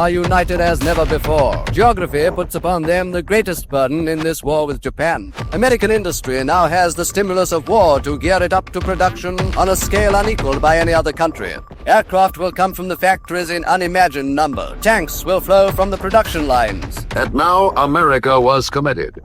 are united as never before. Geography puts upon them the greatest burden in this war with Japan. American industry now has the stimulus of war to gear it up to production on a scale unequaled by any other country. Aircraft will come from the factories in unimagined number. Tanks will flow from the production lines. And now America was committed.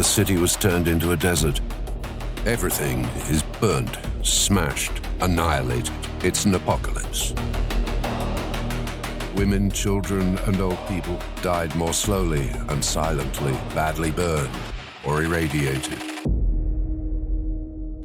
The city was turned into a desert. Everything is burnt, smashed, annihilated. It's an apocalypse. Women, children, and old people died more slowly and silently, badly burned or irradiated.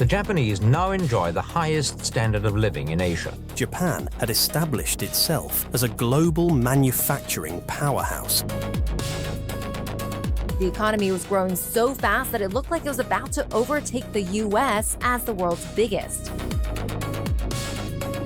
The Japanese now enjoy the highest standard of living in Asia. Japan had established itself as a global manufacturing powerhouse. The economy was growing so fast that it looked like it was about to overtake the US as the world's biggest.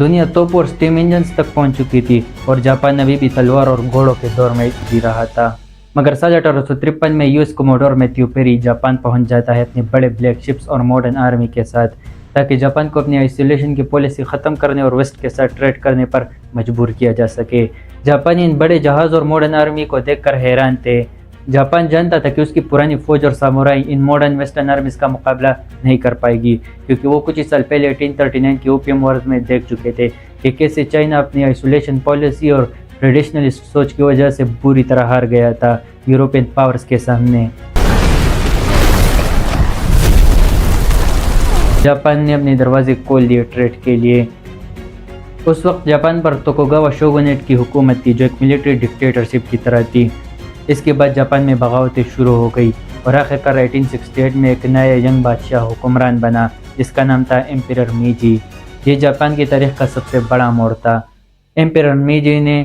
دنیا توپ اور esteem engines تک پہنچ چکی تھی اور Japan ابھی بھی تلوار اور گھوڑوں کے دور میں جی رہا تھا، مگر سال 1853 میں US کوموڈور میتھیو پیری جاپان پہنچ جاتا ہے اپنے بڑے بلیک شپس اور ماڈرن آرمی کے ساتھ، تاکہ جاپان کو اپنی آئسولیشن کی پالیسی ختم کرنے اور ویسٹ کے ساتھ ٹریڈ کرنے پر مجبور کیا جا سکے۔ جاپانی ان بڑے جہاز اور ماڈرن آرمی کو دیکھ کر حیران تھے۔ جاپان جانتا تھا کہ اس کی پرانی فوج اور سامورائی ان ماڈرن ویسٹرن آرمیز کا مقابلہ نہیں کر پائے گی، کیونکہ وہ کچھ ہی سال پہلے 1839 کی اوپیم وارز میں دیکھ چکے تھے کہ کیسے چائنا اپنی آئسولیشن پالیسی اور ٹریڈیشنلسٹ سوچ کی وجہ سے بری طرح ہار گیا تھا یورپین پاورز کے سامنے۔ جاپان نے اپنے دروازے کھول دیے ٹریڈ کے لیے۔ اس وقت جاپان پر توکوگاوا شوگونیٹ کی حکومت تھی جو ایک ملٹری ڈکٹیٹرشپ کی طرح تھی۔ اس کے بعد جاپان میں بغاوتیں شروع ہو گئی اور آخرکار 1868 میں ایک نیا ینگ بادشاہ حکمران بنا جس کا نام تھا ایمپیرر میجی۔ یہ جاپان کی تاریخ کا سب سے بڑا موڑ تھا۔ ایمپیرر میجی نے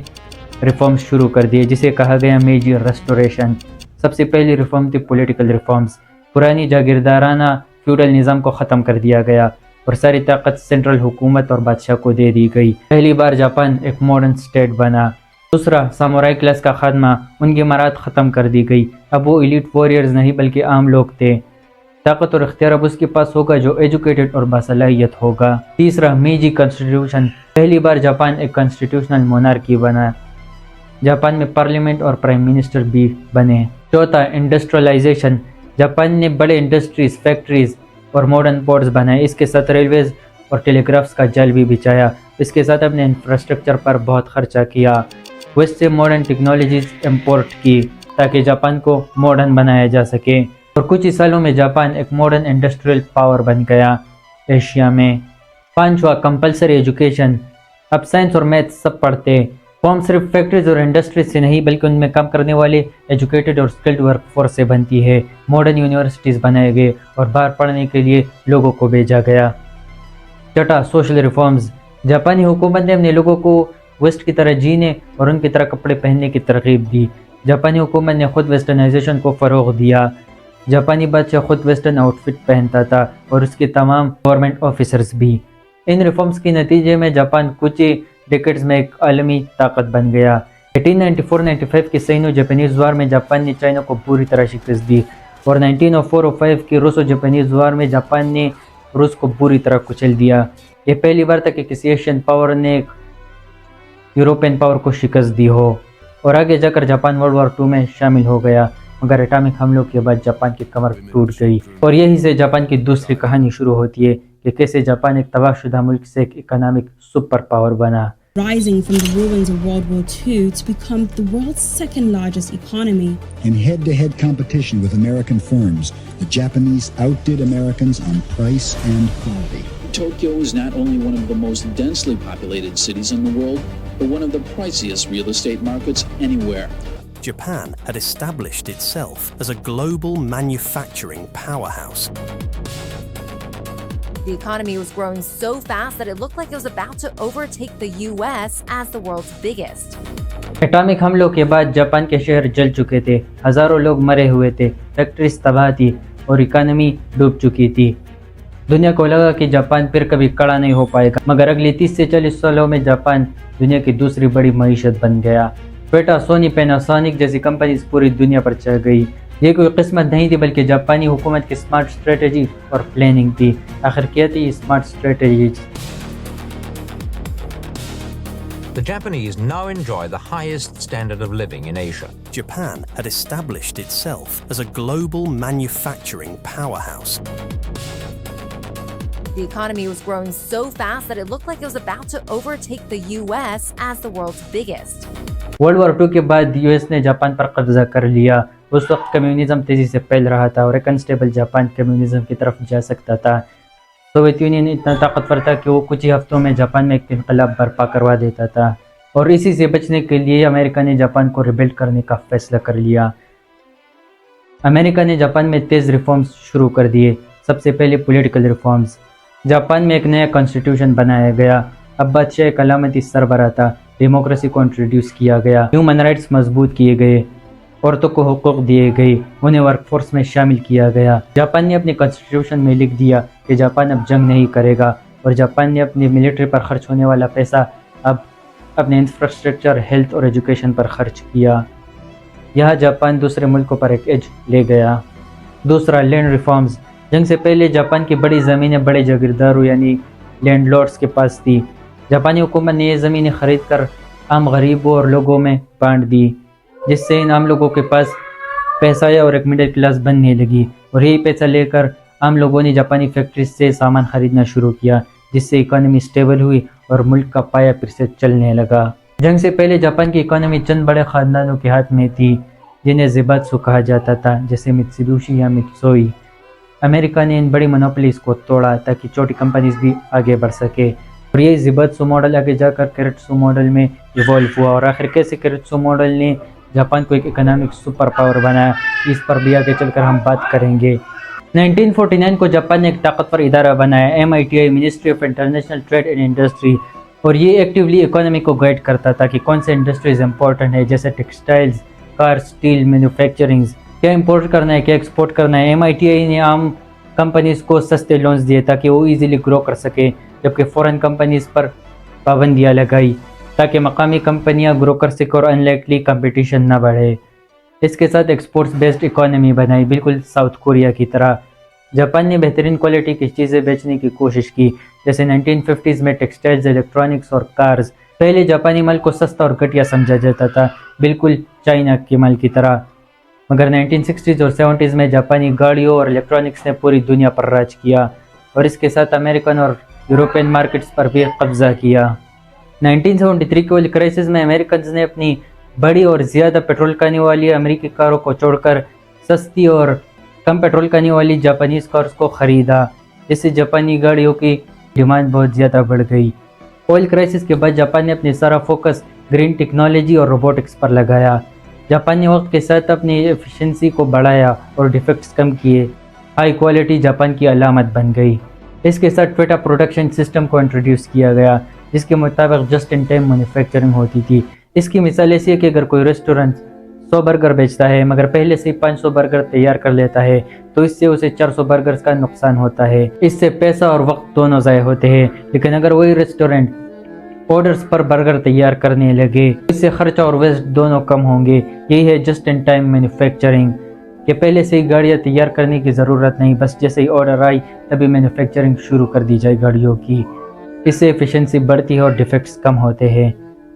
ریفارمز شروع کر دیے جسے کہا گیا میجی ریسٹوریشن۔ سب سے پہلی ریفارم تھی پولیٹیکل ریفارمز۔ پرانی جاگیردارانہ فیوڈل نظام کو ختم کر دیا گیا اور ساری طاقت سینٹرل حکومت اور بادشاہ کو دے دی گئی۔ پہلی بار جاپان ایک ماڈرن اسٹیٹ بنا۔ دوسرا، سامورائی کلاس کا خاتمہ، ان کی مراد ختم کر دی گئی۔ اب وہ ایلیٹ وارئرز نہیں بلکہ عام لوگ تھے۔ طاقت اور اختیار اب اس کے پاس ہوگا جو ایجوکیٹڈ اور باصلاحیت ہوگا۔ تیسرا، میجی کانسٹیٹیوشن، پہلی بار جاپان ایک کانسٹیٹیوشنل مونارکی بنا۔ جاپان میں پارلیمنٹ اور پرائم منسٹر بھی بنے۔ چوتھا، انڈسٹریلائزیشن، جاپان نے بڑے انڈسٹریز، فیکٹریز اور ماڈرن پورٹس بنائے۔ اس کے ساتھ ریلویز اور ٹیلی گرافس کا جال بھی بچھایا۔ اس کے ساتھ اپنے انفراسٹرکچر پر بہت خرچہ کیا۔ ویسٹ سے ماڈرن ٹیکنالوجیز امپورٹ کی تاکہ جاپان کو ماڈرن بنایا جا سکے، اور کچھ ہی سالوں میں جاپان ایک ماڈرن انڈسٹریل پاور بن گیا ایشیا میں۔ پانچواں، کمپلسری ایجوکیشن، اب سائنس اور میتھ سب پڑھتے۔ قوم صرف فیکٹریز اور انڈسٹریز سے نہیں بلکہ ان میں کام کرنے والے ایجوکیٹڈ اور اسکلڈ ورک فورس سے بنتی ہے۔ ماڈرن یونیورسٹیز بنائے گئے اور باہر پڑھنے کے لیے لوگوں کو بھیجا گیا۔ چھٹا، سوشل ریفارمز، جاپانی حکومت نے اپنے لوگوں کو ویسٹ کی طرح جینے اور ان کی طرح کپڑے پہننے کی ترغیب دی۔ جاپانی حکومت نے خود ویسٹرنائزیشن کو فروغ دیا۔ جاپانی بادشاہ خود ویسٹرن آؤٹ فٹ پہنتا تھا اور اس کے تمام گورنمنٹ آفیسرز بھی۔ ان ریفارمز کے نتیجے میں جاپان کچھ ہی ڈیکیڈز میں ایک عالمی طاقت بن گیا۔ 1894-95 کی سینو جاپانیز وار میں جاپان نے چائنا کو پوری طرح شکست دی، اور 1904-05 کی روسو جاپانیز وار میں جاپان نے روس کو پوری طرح کچل دیا۔ یہ پہلی بار تھا کہ کسی ایشین پاور نے ایک یورپین پاور کو شکست دی ہو، اور آگے جا کر جاپان ورلڈ وار 2 میں شامل ہو گیا، مگر اٹامک حملوں کے بعد جاپان کی کمر ٹوٹ گئی، اور یہیں سے جاپان کی دوسری کہانی شروع ہوتی ہے کہ کیسے جاپان ایک تباہ شدہ ملک سے ایک اکنامک سپر پاور بنا۔ Rising from the ruins of World War II to become the world's second largest economy. In head-to-head competition with American firms, the Japanese outdid Americans on price and quality. Tokyo is not only one of the most densely populated cities in the world, but one of the priciest real estate markets anywhere. Japan had established itself as a global manufacturing powerhouse. The economy was growing so fast that it looked like it was about to overtake the US as the world's biggest. Atomic حملوں کے بعد Japan کے شہر جل چکے تھے، ہزاروں لوگ مرے ہوئے تھے، فیکٹریز تباہ تھی اور اکانومی ڈوب چکی تھی۔ دنیا کو لگا کہ جاپان پھر کبھی کھڑا نہیں ہو پائے گا، مگر اگلی 30 سے 40 سالوں میں جاپان دنیا کی دوسری بڑی معیشت بن گیا۔ ٹویوٹا، سونی، پیناسونک جیسی کمپنیز پوری دنیا پر چھا گئی۔ یہ کوئی قسمت نہیں تھی بلکہ جاپانی حکومت کی اسمارٹ اسٹریٹجی اور پلاننگ تھی۔ آخر کیا تھی smart strategy? The Japanese now enjoy the highest standard of living in Asia. Japan had established itself as a global manufacturing powerhouse. The economy was growing so fast that it looked like it was about to overtake the US as the world's biggest. World war 2 کے بعد U S نے Japan پر قبضہ کر لیا۔ اس وقت communism تیزی سے پھیل رہا تھا اور ایک انسٹیبل جاپان کمیونزم کی طرف جا سکتا تھا۔ سوویت یونین اتنا طاقتور تھا کہ وہ کچھ ہی ہفتوں میں جاپان میں ایک انقلاب برپا کروا دیتا تھا، اور اسی سے بچنے کے لیے امریکہ نے جاپان کو ریبیلڈ کرنے کا فیصلہ کر لیا۔ امریکہ نے جاپان میں تیز ریفارمز شروع کر دیے۔ سب سے پہلے پولیٹیکل ریفارمز۔ جاپان میں ایک نیا کانسٹیٹیوشن بنایا گیا۔ اب بادشاہ ایک علامتی سربراہ تھا۔ ڈیموکریسی کو انٹروڈیوس کیا گیا۔ ہیومن رائٹس مضبوط کیے گئے۔ عورتوں کو حقوق دیے گئے، انہیں ورک فورس میں شامل کیا گیا۔ جاپان نے اپنے کانسٹیٹیوشن میں لکھ دیا کہ جاپان اب جنگ نہیں کرے گا اور جاپان نے اپنی ملٹری پر خرچ ہونے والا پیسہ اب اپنے انفراسٹرکچر، ہیلتھ اور ایجوکیشن پر خرچ کیا۔ یہاں جاپان دوسرے ملکوں پر ایک ایج لے گیا۔ دوسرا، لینڈ ریفارمز۔ جنگ سے پہلے جاپان کی بڑی زمینیں بڑے جاگیرداروں یعنی لینڈ لارڈز کے پاس تھی۔ جاپانی حکومت نے یہ زمینیں خرید کر عام غریبوں اور لوگوں میں بانٹ دی، جس سے ان عام لوگوں کے پاس پیسہ آیا اور ایک مڈل کلاس بننے لگی، اور یہی پیسہ لے کر عام لوگوں نے جاپانی فیکٹریز سے سامان خریدنا شروع کیا، جس سے اکانومی سٹیبل ہوئی اور ملک کا پایہ پھر سے چلنے لگا۔ جنگ سے پہلے جاپان کی اکانومی چند بڑے خاندانوں کے ہاتھ میں تھی جنہیں زیباتسو کہا جاتا تھا، جیسے میتسوبیشی یا میتسوئی۔ امریکہ نے ان بڑی مونوپولیز کو توڑا تاکہ چھوٹی کمپنیز بھی آگے بڑھ سکے، اور یہ زیباتسو ماڈل آگے جا کر کیریٹسو ماڈل میں ایوالو ہوا، اور آخر کیسے کیریٹسو ماڈل نے جاپان کو ایک اکنامک سپر پاور بنایا، اس پر بھی آگے چل کر ہم بات کریں گے۔ 1949 کو جاپان نے ایک طاقتور ادارہ بنایا، MITI ministry of international trade and industry, اور یہ ایکٹیولی اکانومی کو گائیڈ کرتا تھا کہ کون سے انڈسٹریز امپورٹنٹ ہے، جیسے ٹیکسٹائلز، کار، اسٹیل، مینوفیکچرنگز، کیا امپورٹ کرنا ہے، کیا ایکسپورٹ کرنا ہے۔ MITI نے عام کمپنیز کو سستے لونز دیے تاکہ وہ ایزیلی گرو کر سکے، جبکہ فورن کمپنیز پر پابندیاں لگائی تاکہ مقامی کمپنیاں گرو کر سکیں اور ان لائکلی کمپٹیشن نہ بڑھے۔ اس کے ساتھ ایکسپورٹس بیسڈ اکانومی بنائی، بالکل ساؤتھ کوریا کی طرح۔ جاپان نے بہترین کوالٹی کی چیزیں بیچنے کی کوشش کی، جیسے 1950s میں ٹیکسٹائلز، الیکٹرانکس اور کارز۔ پہلے جاپانی مال کو سستا اور گھٹیا سمجھا جاتا تھا، بالکل چائنا کے مال کی طرح، مگر 1960s اور 70s میں جاپانی گاڑیوں اور الیکٹرانکس نے پوری دنیا پر راج کیا، اور اس کے ساتھ امریکن اور یورپین مارکیٹس پر بھی قبضہ کیا۔ 1973 کے آئل کرائسس میں امریکنز نے اپنی بڑی اور زیادہ پیٹرول کھانے والی امریکی کاروں کو چھوڑ کر سستی اور کم پیٹرول کھانے والی جاپانیز کارز کو خریدا، جس سے جاپانی گاڑیوں کی ڈیمانڈ بہت زیادہ بڑھ گئی۔ آئل کرائسس کے بعد جاپان نے اپنی سارا فوکس گرین ٹیکنالوجی اور روبوٹکس پر لگایا۔ جاپان نے وقت کے ساتھ اپنی ایفیشنسی کو بڑھایا اور ڈیفیکٹس کم کیے۔ ہائی کوالٹی جاپان کی علامت بن گئی۔ اس کے ساتھ ٹویٹا پروڈکشن سسٹم کو انٹروڈیوس کیا گیا، جس کے مطابق جسٹ ان ٹائم مینوفیکچرنگ ہوتی تھی۔ اس کی مثال ایسی ہے کہ اگر کوئی ریسٹورنٹ 100 برگر بیچتا ہے مگر پہلے سے 500 برگر تیار کر لیتا ہے تو اس سے اسے 400 برگرز کا نقصان ہوتا ہے۔ اس سے پیسہ اور وقت دونوں ضائع ہوتے ہیں، لیکن اگر وہی ریسٹورنٹ آرڈرز پر برگر تیار کرنے لگے اس سے خرچہ اور ویسٹ دونوں کم ہوں گے۔ یہی ہے جسٹ ان ٹائم مینوفیکچرنگ، کہ پہلے سے ہی گاڑیاں تیار کرنے کی ضرورت نہیں، بس جیسے ہی آرڈر آئی تبھی مینوفیکچرنگ شروع کر دی جائے گاڑیوں کی۔ اس سے ایفیشنسی بڑھتی ہے اور ڈیفیکٹس کم ہوتے ہیں۔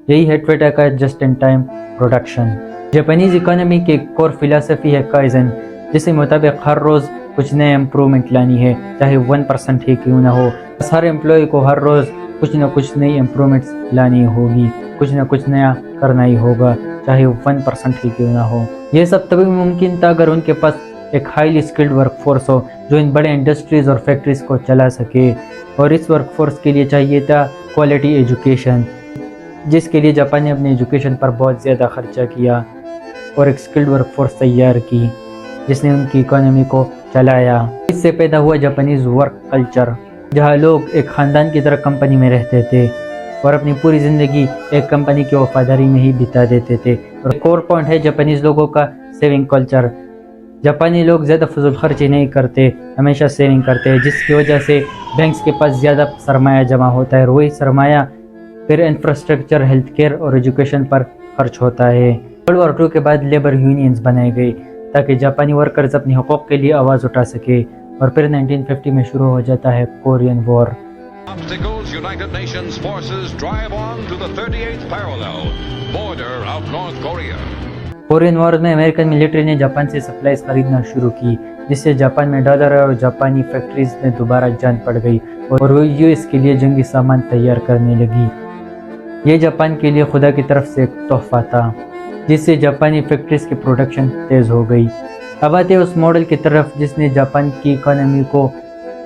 یہی ہے ٹویٹا کا just in time production. Japanese economy کی کور فلسفی ہے کائزن، جس کے مطابق ہر روز کچھ نئے امپرومنٹ لانی ہے، چاہے 1% ہی کیوں نہ ہو۔ بس ہر امپلائی کو ہر روز کچھ نہ کچھ نئی امپرومنٹس لانی ہوگی، کچھ نہ کچھ نیا کرنا ہی ہوگا، چاہے 1% ہی کیوں نہ ہو۔ یہ سب تبھی ممکن تھا اگر ان کے پاس ایک ہائیلی سکلڈ ورک فورس ہو جو ان بڑے انڈسٹریز اور فیکٹریز کو چلا سکے، اور اس ورک فورس کے لیے چاہیے تھا کوالٹی ایجوکیشن، جس کے لیے جاپان نے اپنے ایجوکیشن پر بہت زیادہ خرچہ کیا اور ایک سکلڈ ورک فورس تیار کی جس نے ان کی اکانومی کو چلایا۔ اس سے پیدا ہوا جاپانیز ورک کلچر، جہاں لوگ ایک خاندان کی طرح کمپنی میں رہتے تھے اور اپنی پوری زندگی ایک کمپنی کی وفاداری میں ہی بتا دیتے تھے۔ اور کور پوائنٹ ہے جاپانیز لوگوں کا سیونگ کلچر۔ جاپانی لوگ زیادہ فضول خرچی نہیں کرتے، ہمیشہ سیونگ کرتے ہیں، جس کی وجہ سے بینکس کے پاس زیادہ سرمایہ جمع ہوتا ہے، اور وہی سرمایہ پھر انفراسٹرکچر، ہیلتھ کیئر اور ایجوکیشن پر خرچ ہوتا ہے۔ ورلڈ وار 2 کے بعد لیبر یونینز بنائے گئے تاکہ جاپانی ورکرز اپنی حقوق کے لیے آواز اٹھا سکے، اور پھر 1950 میں شروع ہو جاتا ہے Korean war. Obstacles, United Nations forces drive on to the 38th parallel, border of North Korea. Korean war میں امریکن ملٹری نے جاپان سے سپلائز خریدنا شروع کی، جس سے جاپان میں ڈالر اور جاپانی فیکٹریز میں دوبارہ جان پڑ گئی، اور وہ US کے لیے جنگی سامان تیار کرنے لگی۔ یہ جاپان کے لیے خدا کی طرف سے ایک تحفہ تھا، جس سے جاپانی فیکٹریز کی پروڈکشن تیز ہو گئی۔ اب آتے اس ماڈل کی طرف جس نے جاپان کی اکانومی کو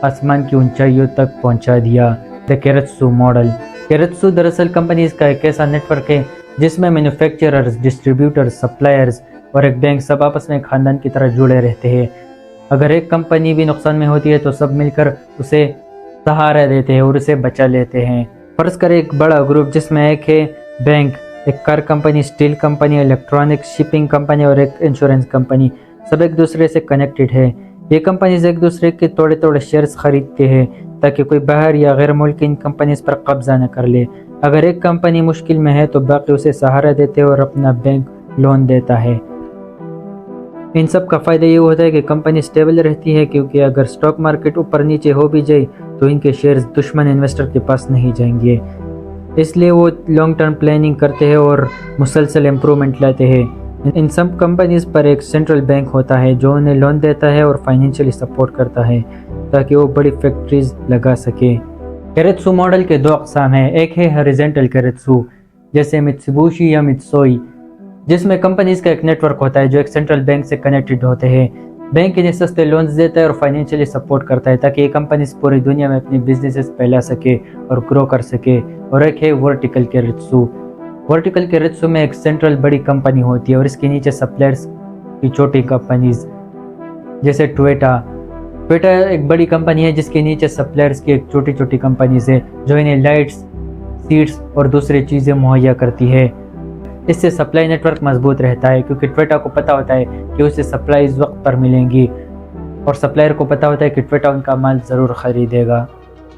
آسمان کی اونچائیوں تک پہنچا دیا، دا کیریٹسو ماڈل۔ کیریٹسو دراصل کمپنیز کا ایک ایسا نیٹ ورک ہے جس میں مینوفیکچررز، ڈسٹریبیوٹرز، سپلائرز اور ایک بینک سب آپس میں خاندان کی طرح جڑے رہتے ہیں۔ اگر ایک کمپنی بھی نقصان میں ہوتی ہے تو سب مل کر اسے سہارا دیتے ہیں اور اسے بچا لیتے ہیں۔ فرض کریں ایک بڑا گروپ جس میں ایک ہے بینک، ایک car company, steel company, electronics, shipping company اور ایک انشورنس کمپنی، سب ایک دوسرے سے کنیکٹڈ ہے۔ یہ کمپنیز ایک دوسرے کے تھوڑے تھوڑے شیئرز خریدتے ہیں تاکہ کوئی باہر یا غیر ملکی ان کمپنیز پر قبضہ نہ کر لے. اگر ایک کمپنی مشکل میں ہے تو باقی اسے سہارا دیتے اور اپنا بینک لون دیتا ہے. ان سب کا فائدہ یہ ہوتا ہے کہ کمپنی سٹیبل رہتی ہے، کیونکہ اگر سٹاک مارکیٹ اوپر نیچے ہو بھی جائے تو ان کے شیئرز دشمن انویسٹر کے پاس نہیں جائیں گے. اس لیے وہ لانگ ٹرم پلاننگ کرتے ہیں اور مسلسل امپرومنٹ لاتے ہیں. ان سب کمپنیز پر ایک سینٹرل بینک ہوتا ہے جو انہیں لون دیتا ہے اور فائنینشلی سپورٹ کرتا ہے تاکہ وہ بڑی فیکٹریز لگا سکے. کیریتسو ماڈل کے دو اقسام ہیں. ایک ہے ہاریزونٹل کیریتسو جیسے میتسوبوشی یا میتسوئی، جس میں کمپنیز کا ایک نیٹ ورک ہوتا ہے جو ایک سینٹرل بینک سے کنیکٹڈ ہوتے ہیں. بینک انہیں سستے لونز دیتا ہے اور فائنینشلی سپورٹ کرتا ہے تاکہ یہ کمپنیز پوری دنیا میں اپنی بزنسز پھیلا سکے اور گرو کر سکے. اور ایک ہے ورٹیکل کیریتسو. ورٹیکل کیریتسو میں ایک سینٹرل بڑی کمپنی ہوتی ہے اور اس کے نیچے سپلائرز کی چھوٹی کمپنیز جیسے ٹویٹا ایک بڑی کمپنی ہے جس کے نیچے سپلائرز کی ایک چھوٹی چھوٹی کمپنیز ہے جو انہیں لائٹس، سیٹس اور دوسری چیزیں مہیا کرتی ہے. اس سے سپلائی نیٹ ورک مضبوط رہتا ہے کیونکہ ٹویٹا کو پتہ ہوتا ہے کہ اسے سپلائیز وقت پر ملیں گی اور سپلائر کو پتہ ہوتا ہے کہ ٹویٹا ان کا مال ضرور خریدے گا.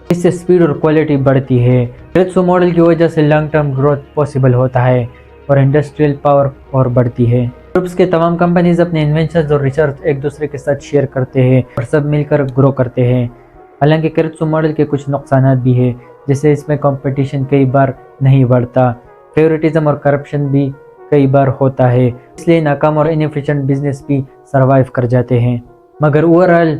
اس سے سپیڈ اور کوالٹی بڑھتی ہے. کیریتسو ماڈل کی وجہ سے لانگ ٹرم گروتھ پاسبل ہوتا ہے اور انڈسٹریل پاور اور بڑھتی ہے. گروپس کے تمام کمپنیز اپنے انوینشنز اور ریسرچ ایک دوسرے کے ساتھ شیئر کرتے ہیں اور سب مل کر گرو کرتے ہیں. حالانکہ کیریتسو ماڈل کے کچھ نقصانات بھی ہیں، جیسے اس میں کمپٹیشن کئی بار نہیں بڑھتا، فیورٹزم اور کرپشن بھی کئی بار ہوتا ہے، اس لیے ناکام اور انیفیشینٹ بزنس بھی سروائیو کر جاتے ہیں. مگر اوورآل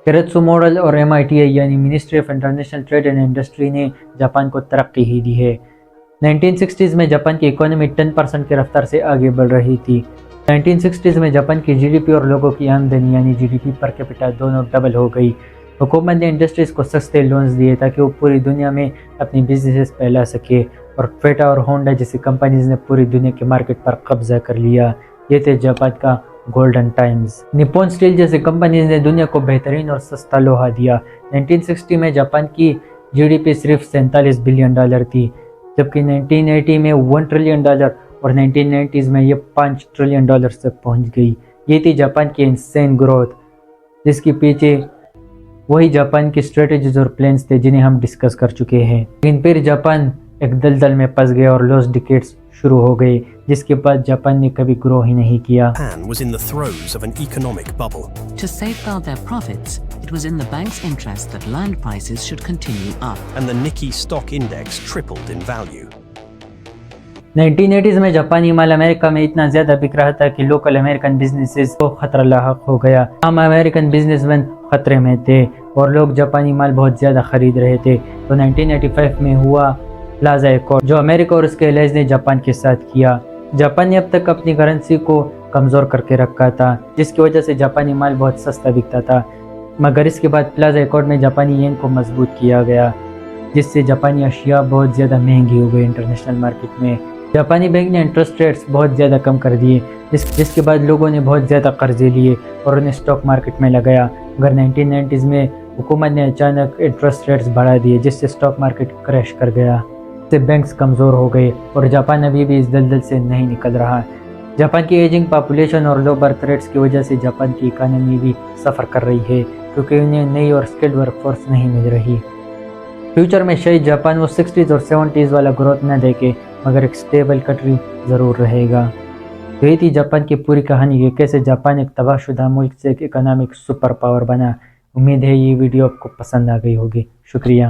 کیریتسو ماڈل اور MITI یعنی ministry of international trade and industry نے جاپان کو ترقی ہی دی ہے. 1960s میں جاپان کی اکانومی 10% کی رفتار سے آگے بڑھ رہی تھی. 1960s میں جاپان کی GDP اور لوگوں کی آمدنی یعنی GDP پر کیپٹا دونوں ڈبل ہو گئی. حکومت نے انڈسٹریز کو سستے لونز دیے تاکہ وہ پوری دنیا میں اپنی بزنسز پھیلا سکے اور ٹویٹا اور ہونڈا جیسی کمپنیز نے پوری دنیا کے مارکیٹ پر قبضہ کر لیا. یہ تھے جاپان کا گولڈن ٹائمز. نپون اسٹیل جیسی کمپنیز نے دنیا کو بہترین اور سستا لوہا دیا. 1960 میں جاپان کی GDP صرف $47 بلین تھی، جبکہ 1980 میں $1 ٹریلین اور 1990s میں یہ $5 ٹریلین تک پہنچ گئی. یہ تھی جاپان کی انسین گروتھ، جس کے پیچھے وہی جاپان کی اسٹریٹجیز اور پلانز تھے جنہیں ہم ڈسکس کر چکے ہیں. لیکن پھر جاپان ایک دلدل میں پھنس گیا اور لوس ڈیکیڈز شروع ہو گئے، جس کے بعد جاپان نے کبھی گرو ہی نہیں کیا. Japan was in the throes of an economic bubble. To safeguard their profits, it was in the bank's interest that land prices should continue up. And the Nikkei stock index tripled in value. 1980s میں جاپانی مال امریکہ میں اتنا زیادہ بک رہا تھا کہ local American businesses کو خطرہ لاحق ہو گیا. عام امریکن بزنس مین خطرے میں تھے اور لوگ جاپانی مال بہت زیادہ خرید رہے تھے. تو 1985 میں ہوا پلازا ایکارڈ جو امریکہ اور اس کے الائز نے جاپان کے ساتھ کیا. جاپان نے اب تک اپنی کرنسی کو کمزور کر کے رکھا تھا، جس کی وجہ سے جاپانی مال بہت سستا بکتا تھا. مگر اس کے بعد پلازا ایکارڈ میں جاپانی ین کو مضبوط کیا گیا، جس سے جاپانی اشیاء بہت زیادہ مہنگی ہو گئی انٹرنیشنل مارکیٹ میں. جاپانی بینک نے انٹرسٹ ریٹس بہت زیادہ کم کر دیے، جس کے بعد لوگوں نے بہت زیادہ قرضے لیے اور انہیں اسٹاک مارکیٹ میں لگایا. مگر 1990s میں حکومت نے اچانک انٹرسٹ ریٹس بڑھا دیے، جس سے اسٹاک مارکیٹ کریش کر گیا، سے بینکس کمزور ہو گئے اور جاپان ابھی بھی اس دلدل سے نہیں نکل رہا. جاپان کی ایجنگ پاپولیشن اور لو برتھ ریٹس کی وجہ سے جاپان کی اکانومی بھی سفر کر رہی ہے، کیونکہ انہیں نئی اور اسکلڈ ورک فورس نہیں مل رہی. فیوچر میں شاید جاپان وہ 60s اور 70s والا گروتھ نہ دیکھے، مگر ایک سٹیبل کنٹری ضرور رہے گا. یہی تھی جاپان کی پوری کہانی کہ کیسے جاپان ایک تباہ شدہ ملک سے ایک اکنامک سپر پاور بنا. امید ہے یہ ویڈیو آپ کو پسند آ گئی ہوگی. شکریہ.